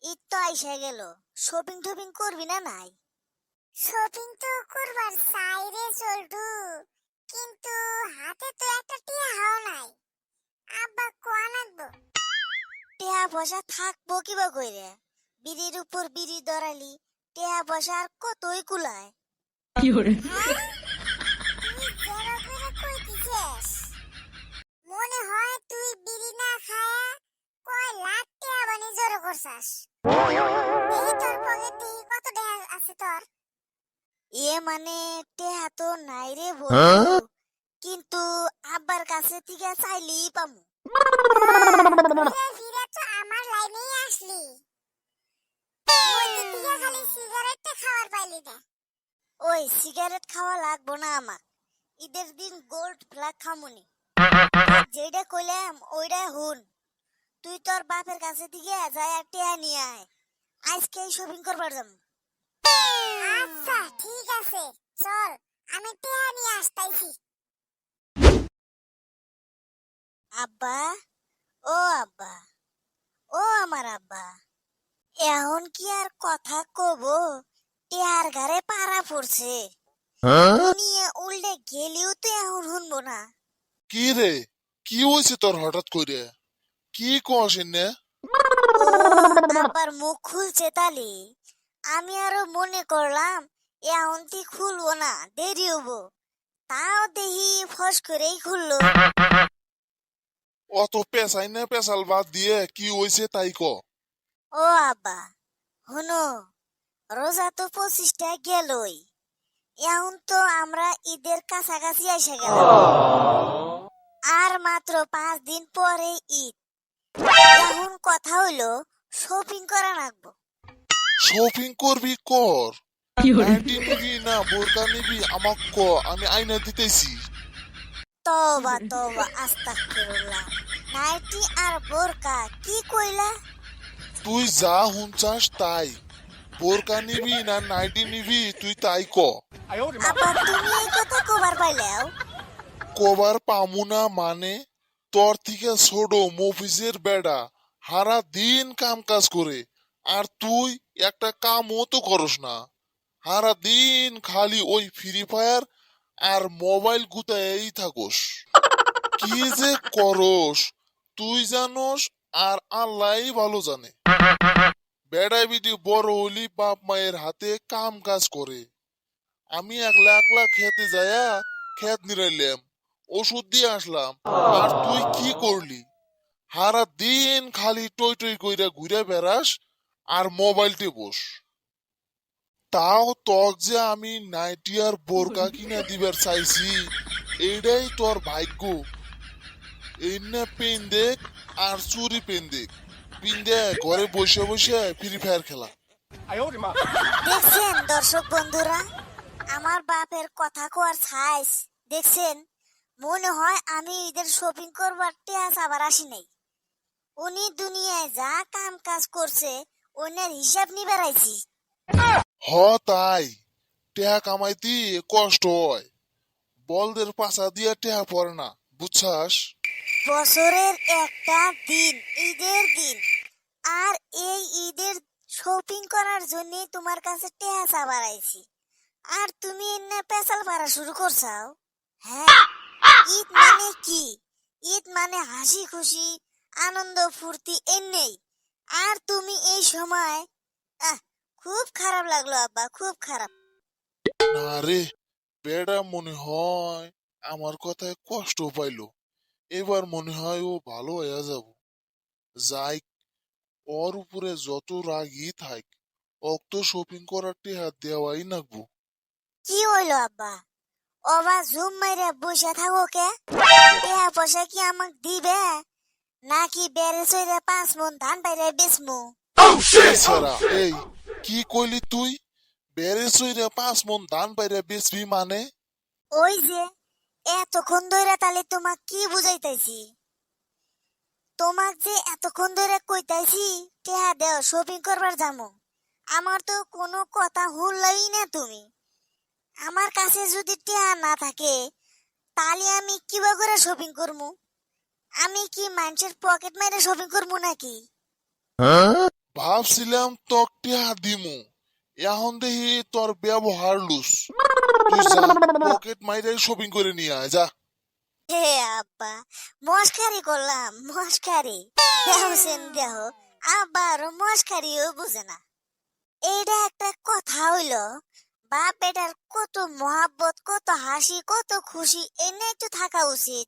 ঈদ তো আইসা গেল, শপিং টপিং করবি না নাই? শপিং তো করবার চাই রে চল্টু, কিন্তু হাতে তো একটা টিয়াও নাই। আব্বা কোয়া লাগবো। টেহা পয়সা থাকবো কিবা কইরে? বিড়ির উপর বিড়ি দরালি, টেহা পয়সা আর কতই কুলায়। হ্যাঁ, তুই জেরা করে কইতিছিস। মনে হয় তুই বিড়ি না খায়া কয় লাখ টিয়া বানি জড়ো করছাস। এই তোর পকেটে কত টাকা আছে তোর? মানে টেহা তো নাই রে বন্ধু, কিন্তু আব্বার কাছে থেকে চাইলেই পামু। ঘুরে ফিরে তো আমার লাইনেই আসলি। ওইদিক থেকে খালি সিগারেটটা খাওয়ার পাইলি না। ওই সিগারেট খাওয়া লাগবো না আমার, ঈদের দিন গোল্ড ফ্ল্যাগ খামুনি। যেটা কইলাম ওইটা হুন, তুই তোর বাপের কাছে থেকে যাই আর টেহা নিয়ে আয়, আজকেই শপিং করবার যাবো। আচ্ছা ঠিক আছে, চল আমি টিয়া নিয়ে আসতাইছি। আব্বা, ও আব্বা, ও আমার আব্বা, এখন কি আর কথা কব? টেহার ঘরে পাড়া পড়ছে, দুনিয়া উল্টে গেলেও তো এখন শুনবো না। কি রে, কি হয়েছে তোর হঠাৎ করে? কি কস এনে? ও আব্বার মুখ খুলছে তালি, আমি আরো মনে করলাম এখন তুই খুলবো না, দেরি হবো। তাও দেখি ফস করেই খুললো। অত পেশাই না পেশাল বাদ দিয়ে কি হয়েছে তাই ক। ও আব্বা, হুনো, রোজা তো 25টা গেলই, এখন তো আমরা ঈদের কাছাকাছি এসে গেলাম, আর মাত্র 5 দিন পরে ঈদ। এখন কথা হইলো শপিং করা লাগবো। শপিং করবি কর, নাইটি নিবি না বোরকা নিবি আমাক ক, আমি আইনা দিতেছি। তবা তবা আস্তাগফিরুল্লাহ, নাইটি আর বোরকা কি কইলা? তুই যা হুনচাস তাই, বোরকা নিবি না নাইটি নিবি তুই তাই ক। আবার তুমি এই কথা কবার পাইলেও? কবার পামু না মানে? তোর থেকে ছোট মফিজের বেড়া হারা দিন কাম কাজ করে, আর তুই একটা কামও তো করস না। সারা দিন খালি ওই ফ্রি ফায়ার আর মোবাইল গুতাই থাকোস। কি যে করস তুই জানোস, আর আল্লাহই ভালো জানে। বেড়াই বিটি বড় হলি বাপ মায়ের হাতে কাম কাজ করে, আমি একলা একলা খেতে যায়া খেত নিরাইলাম, ওষুধ দিয়ে আসলাম, আর তুই কি করলি? সারা দিন খালি টই টই কইরা ঘুরে বেড়াস আর মোবাইল টেপোস। তাও তক যে আমি নাইটি আর বোরকা কিনা দিবার চাইছি, এইটাই তোর ভাগ্য। এই না পেন দেখ আর চুরি পেন দেখ, পিন্দে ঘরে বসে বসে ফ্রি ফায়ার খেলা। দেখছেন দর্শক বন্ধুরা, আমার বাপের কথা কোয়ার সাইজ দেখছেন? মনে হয় আমি ঈদের শপিং করবার টেহাস আবার আসি নাই। উনি দুনিয়ায় যা কাম কাজ করছে ওনার হিসাব নিবার আইছি। হ তাই, টেহা কামাইতি কষ্ট হয়, বলদের পাশা দিয়া টেহা পড়ে না, বুঝছাস? বছরের একটা দিন, ঈদের দিন, আর এই ঈদের শপিং করার জন্য তোমার কাছে টেহা চাবার আইছি, আর তুমি এনে পেশাল পাড়া শুরু করছাও। হ্যাঁ, ঈদ মানে কি? ঈদ মানে হাসি খুশি, আনন্দ ফুর্তি এন্নেই, আর তুমি এই সময় আহ খুব খারাপ লাগলো আব্বা, খুব খারাপ। না রে, বেড়া মনে হয় আমার কথায় কষ্ট পাইলো, এবার মনে হয় ও ভালো হয়ে যাব। যাই, ওর উপরে যত রাগই থাক, ওক তো শপিং করার টেহা দেওয়াই নাকবো। কি হইলো আব্বা? ওবা জুম মাইরে বসে থাকো কে? টেহা পয়সা কি আমাক দিবে, নাকি বেড়ে চইরে 5 মণ ধান পাইরে বেচমু? এই সারা, এই কি কইলি তুই? বেড়ে চইরা 5 মণ ধান পাইরা বেচবি মানে? ওই যে এতক্ষণ ধরে তাহলে তোমাক কি বুঝাইতেছি, তোমাক যে এতক্ষণ ধরে কইতাইছি টেহা দেও শপিং করবার যামু, আমার তো কোনো কথা হুনলাই না তুমি। আমার কাছে যদি টেহা না থাকে তাহলে আমি কিবা করে শপিং করমু? আমি কি মানুষের পকেট মাইরে শপিং করমু নাকি? ভাবছিলাম তোর টিহা দিমু, এখন দেখি তোর ব্যবহার লুস। তুই যা, পকেট মাইরে শপিং করে নিয়ে আয় যা। হে আব্বা, মস্কারি করলাম, মস্কারি। দেখছেন দেহ, আব্বার মস্কারিও বুঝে না। এইটা একটা কথা হইলো, বাপ বেটার কত মহাব্বত, কত হাসি, কত খুশি এনেই তো থাকা উচিত।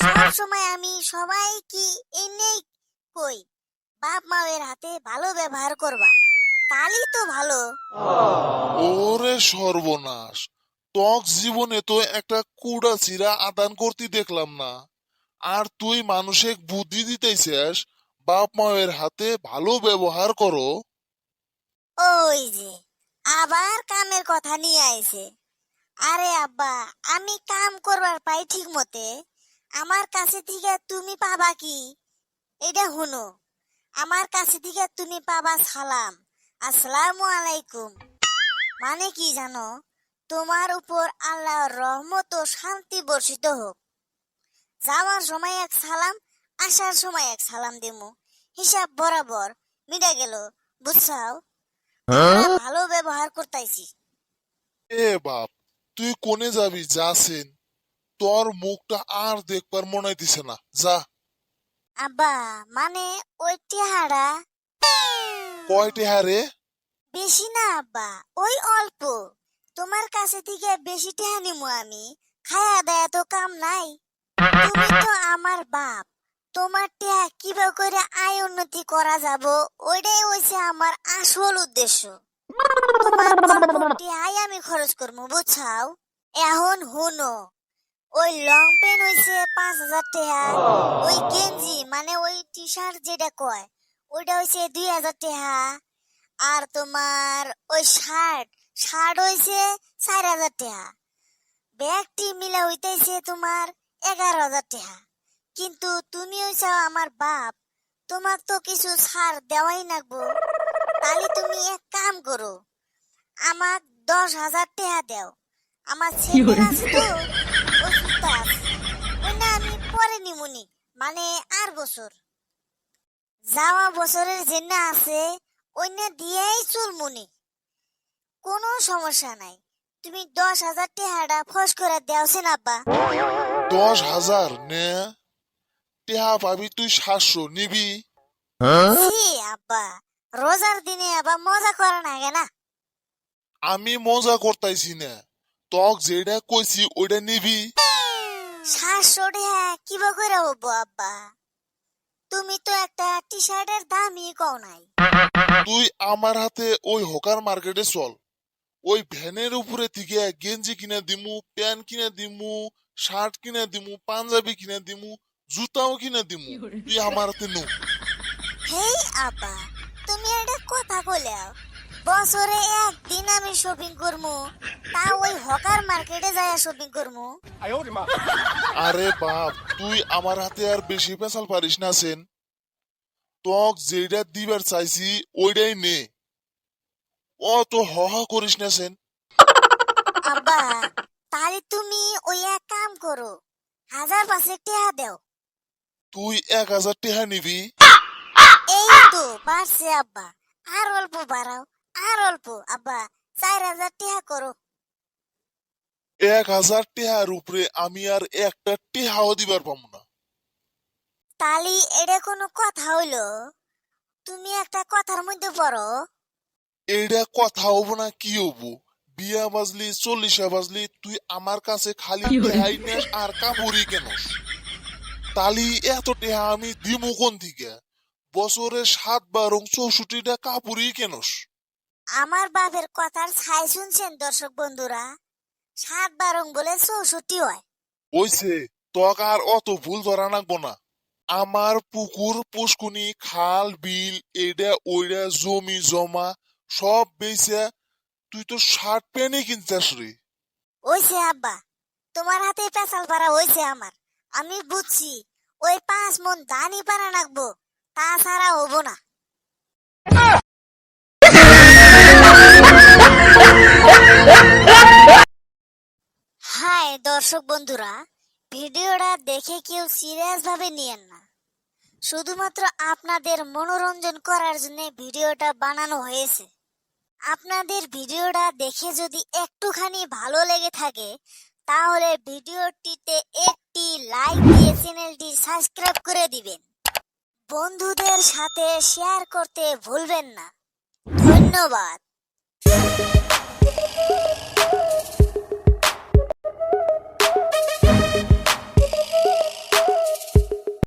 সব সময় আমি সবাই কি এনেই কই, বাপ মায়ের হাতে ভালো ব্যবহার করবা, তাহলেই তো ভালো। ওরে সর্বনাশ, তক জীবনে তো একটা কুড়া চিরা আদান করতে দেখলাম না, আর তুই মানুষে বুদ্ধি দিতেছিস বাপ মায়ের হাতে ভালো ব্যবহার করো। ওই যে আবার কামের কথা নিয়ে আইছে। আরে আব্বা, আমি কাম করবার পাই ঠিক মতে, আমার কাছে থেকে তুমি পাবা কি? এটা হুনো, আমার কাছে থেকে তুমি পাবা সালাম, আসসালামু আলাইকুম। মানে কি জানো, তোমার উপর আল্লাহর রহমত ও শান্তি বর্ষিত হোক। যাওয়ার সময় এক সালাম, আসার সময় এক সালাম দিমু, হিসাব বরাবর মিটা গেল, বুঝছাও? আমরা ভালো ব্যবহার করতাইছি। এ বাপ, তুই কোনে যাবি যাছেন, তোর মুখটা আর দেখবার মনে দিছে না, যা। আব্বা, মানে ওই টেহারা কয়টি হারে? বেশি না আব্বা, ওই অল্প। তোমার কাছে থেকে বেশি টেহা নিমু আমি, খায়া দেয়া তো কাম নাই। তুমি তো আমার বাপ, তোমার টেহা কিভাবে করে আয় উন্নতি করা যাব, ওইটাই হইছে আমার আসল উদ্দেশ্য। তোমার অল্প টেহাই আমি খরচ করবো, বুঝছাও? এখন হুনো, ওই লং পেন হইছে 5,000 টাকা, ওই গেঞ্জি মানে ওই টি শার্ট যেটা কয় ওইটা হইছে 2,000 টাকা, আর তোমার ওই শার্ট শার্ট হইছে 4,000 টাকা, ব্যাগটি মিলা হইতেছে তোমার 11,000 টাকা। কিন্তু তুমি হইছো আমার বাপ, তোমাক তো কিছু ছাড় দেওয়াই লাগবো। তাহলে তুমি এক কাম করো, আমাক 10,000 টাকা দাও। আমার ছেলে আছে তো, অসুস্থ আছে, ওই না আমি পরে নিমুনি, মানে আর বছর যাওয়া বছরের জন্য আছে, ওই না দিয়েই চুলমুনি, কোনো সমস্যা নাই। তুমি 10,000 টাকাটা ফস করে দেওছেন আব্বা। 10,000 নে, টেহা পাবি তুই 700 নিবি। জি আব্বা, রোজার দিনে আবার মজা করা লাগে না। আমি মজা করতাইছি না, তক যেটা কইছি ওইটা নিবি। 700 টাকা কিবা করে হবো আব্বা? তুমি তো একটা টি শার্টের দামই কও নাই। তুই আমার হাতে ওই হকার মার্কেটে চল, ওই ভ্যানের উপরে থেকে গেঞ্জি কিনে দিমু, প্যান্ট কিনে দিমু, শার্ট কিনে দিমু, পাঞ্জাবি কিনে দিমু, জুতাও কিনে দিমু, তুই আমার হাতে নু। হেই আব্বা, তুমি একটা কথা কইলাও, বছরে একদিন আমি শপিং করমু, তা ওই হকার মার্কেটে যায় শপিং করমু। আরে বাপ, তুই আমার হাতে আর বেশি পেঁচাল পারিস না সেন, তক যেটা দিবার চাইছি ওইটাই নে, ও তো হহা করিস না সেন। আব্বা, তাহলে তুমি ওই এক কাম করো, 1,500 টাকা দাও। তুই 1,000 টাকা নিবি? এই তো বাড়ছে আব্বা, আর অল্প বাড়াও, আর অল্প আব্বা, 4,000 টাকা করো। 1,000 টাকার উপরে আমি আর একটা টেহাও দিবার পাবো না। তাহলে এটা কোনো কথা হইলো? তুমি একটা কথার মধ্যে পড়ো। এইটা কথা হবো না কি হবো, বিয়া বাজলি 40 বাজলি তুই আমার কাছে খালি টেহাই নেস আর কাপড়ই কেনস, তালি এত টেহা আমি দিমু কোন থেকে? বছরে 7 বারং 64টা কাপড়ই কেনস। আমার বাপের কথার ছাই শুনছেন দর্শক বন্ধুরা, 7 বারং বলে 64 হয়। ওইছে, তক আর অত ভুল ধরা নাকবো না। আমার পুকুর পুষ্কুনি খাল বিল এইটা ওইটা জমি জমা সব বেচে তুই তো শার্ট প্যান্টই কিনতাস রে। ওইছে আব্বা, তোমার হাতে পেঁচাল পারা হয়েছে আমার, আমি বুঝছি। ওই 5 মন ধানই পারা রাখবো, তাছাড়া হবো না। হাই দর্শক বন্ধুরা, ভিডিওটা দেখে কেউ সিরিয়াস ভাবে নিয়েন না। শুধুমাত্র আপনাদের মনোরঞ্জন করার জন্য ভিডিওটা বানানো হয়েছে। আপনাদের ভিডিওটা দেখে যদি একটুখানি ভালো লেগে থাকে তাহলে ভিডিওটিতে একটি লাইক দিয়ে চ্যানেলটি সাবস্ক্রাইব করে দিবেন। বন্ধুদের সাথে শেয়ার করতে ভুলবেন না। ধন্যবাদ।